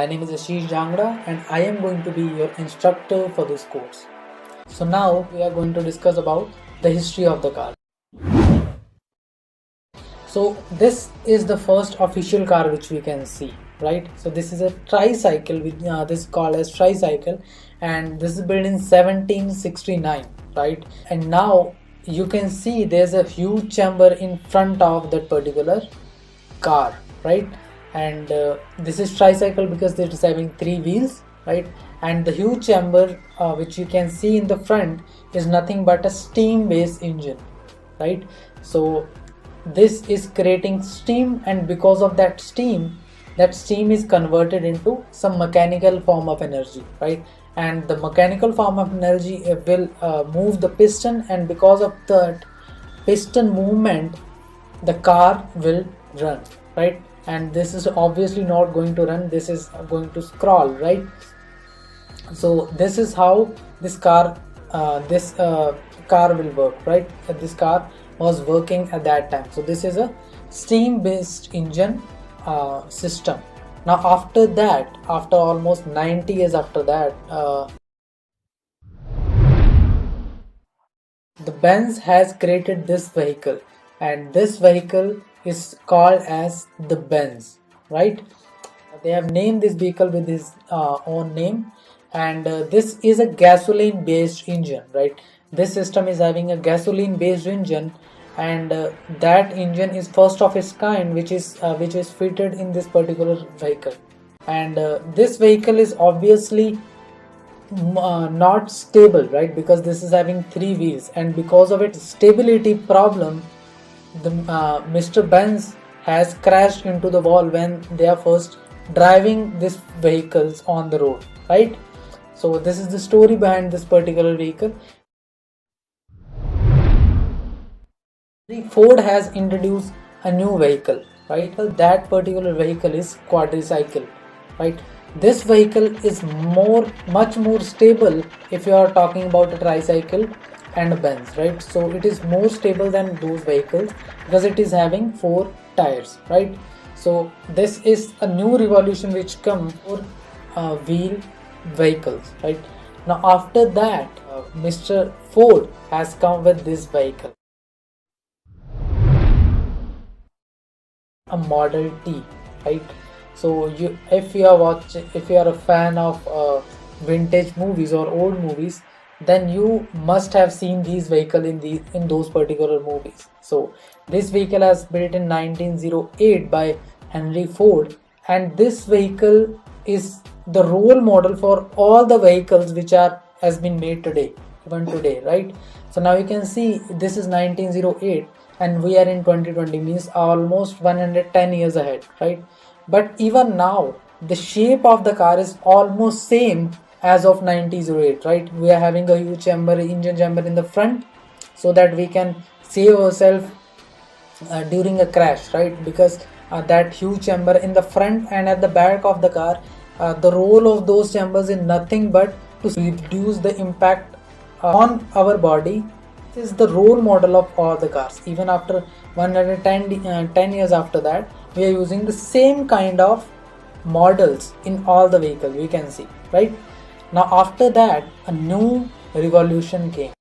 My name is Ashish Jangra and I am going to be your instructor for this course. So now we are going to discuss about the history of the car. So this is the first official car which we can see, right? So this is a tricycle, this is called as tricycle, and this is built in 1769, right? And now you can see there's a huge chamber in front of that particular car, right? And this is tricycle because it is having three wheels, right? And the huge chamber which you can see in the front is nothing but a steam based engine, right? So this is creating steam, and because of that steam is converted into some mechanical form of energy, right? And the mechanical form of energy will move the piston, and because of that piston movement the car will run, right? And this is obviously not going to run, this is going to scroll, right? So this is how this car will work, right? This car was working at that time. So this is a steam based engine system. Now after that, after almost 90 years after that, the Benz has created this vehicle, and this vehicle is called as the Benz, right? They have named this vehicle with his own name, and this is a gasoline based engine, right? This system is having a gasoline based engine, and that engine is first of its kind which is fitted in this particular vehicle. And this vehicle is obviously not stable, right? Because this is having three wheels, and because of its stability problem, the Mr. Benz has crashed into the wall when they are first driving these vehicles on the road, right? So this is the story behind this particular vehicle. Ford has introduced a new vehicle, right? That particular vehicle is quadricycle, right? This vehicle is much more stable if you are talking about a tricycle and a Benz, right? So it is more stable than those vehicles because it is having 4 tires, right? So this is a new revolution which come for wheel vehicles, right? Now after that, Mr. Ford has come with this vehicle, a Model T, right? So if you are a fan of vintage movies or old movies, then you must have seen these vehicles in those particular movies. So this vehicle has built in 1908 by Henry Ford, and this vehicle is the role model for all the vehicles which has been made today, even today, right? So now you can see this is 1908 and we are in 2020, means almost 110 years ahead, right? But even now the shape of the car is almost same as of 1908, right? We are having a huge engine chamber in the front so that we can save ourselves during a crash, right? Because that huge chamber in the front and at the back of the car, the role of those chambers is nothing but to reduce the impact on our body. This is the role model of all the cars. Even after 10 years after that, we are using the same kind of models in all the vehicles, we can see, right? Now after that, a new revolution came,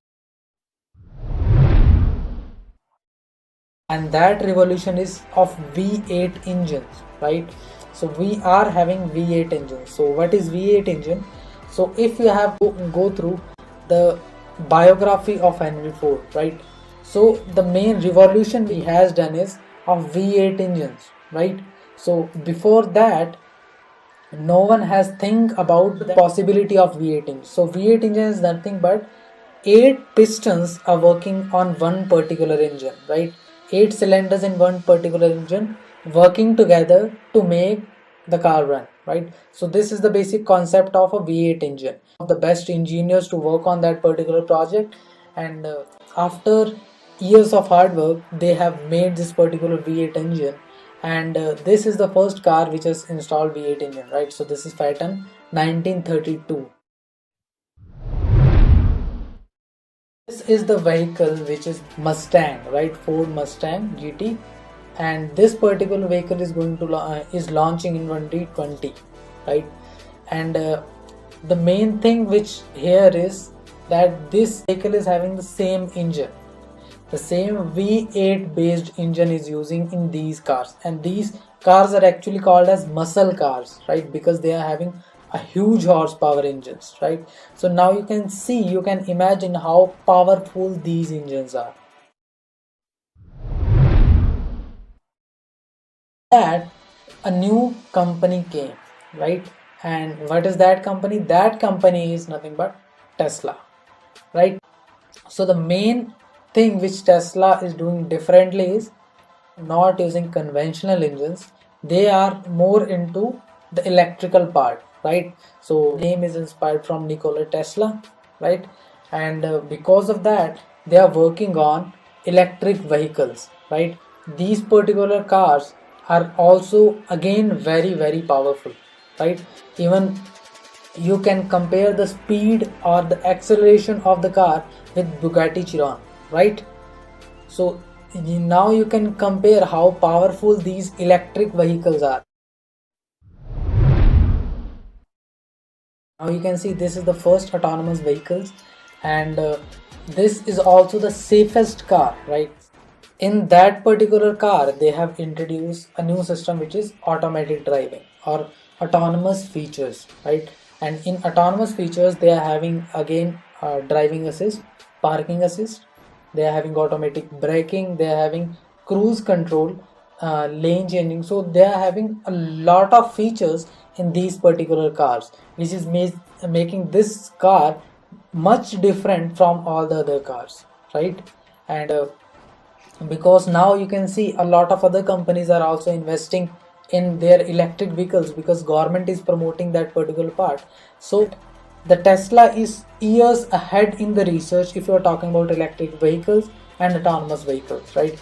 and that revolution is of V8 engines, right? So we are having V8 engines. So what is V8 engine? So if you have to go through the biography of Henry Ford, right? So the main revolution he has done is of V8 engines, right? So before that, no one has think about the possibility of V8 engine. So V8 engine is nothing but 8 pistons are working on one particular engine, right? 8 cylinders in one particular engine working together to make the car run, right? So this is the basic concept of a V8 engine. The best engineers to work on that particular project, and after years of hard work they have made this particular V8 engine, and this is the first car which has installed V8 engine, right? So this is patent 1932. This is the vehicle which is Mustang, right? Ford Mustang GT, and this particular vehicle is going to is launching in 2020, right? And the main thing which here is that this vehicle is having the same engine, the same V8 based engine is using in these cars, and these cars are actually called as muscle cars, right? Because they are having a huge horsepower engines, right? So now you can see, you can imagine how powerful these engines are. That a new company came, right? And what is that company? That company is nothing but Tesla, right? So the main thing which Tesla is doing differently is not using conventional engines. They are more into the electrical part, right? So name is inspired from Nikola Tesla, right? And because of that, they are working on electric vehicles, right? These particular cars are also again very powerful, right? Even you can compare the speed or the acceleration of the car with Bugatti Chiron, right? So now you can compare how powerful these electric vehicles are. Now you can see this is the first autonomous vehicles, and this is also the safest car, right? In that particular car, they have introduced a new system which is automatic driving or autonomous features, right? And in autonomous features, they are having again driving assist, parking assist, they are having automatic braking, they are having cruise control, lane changing. So they are having a lot of features in these particular cars, which is making this car much different from all the other cars, right? And because now you can see a lot of other companies are also investing in their electric vehicles because government is promoting that particular part. So the Tesla is years ahead in the research if you are talking about electric vehicles and autonomous vehicles, right?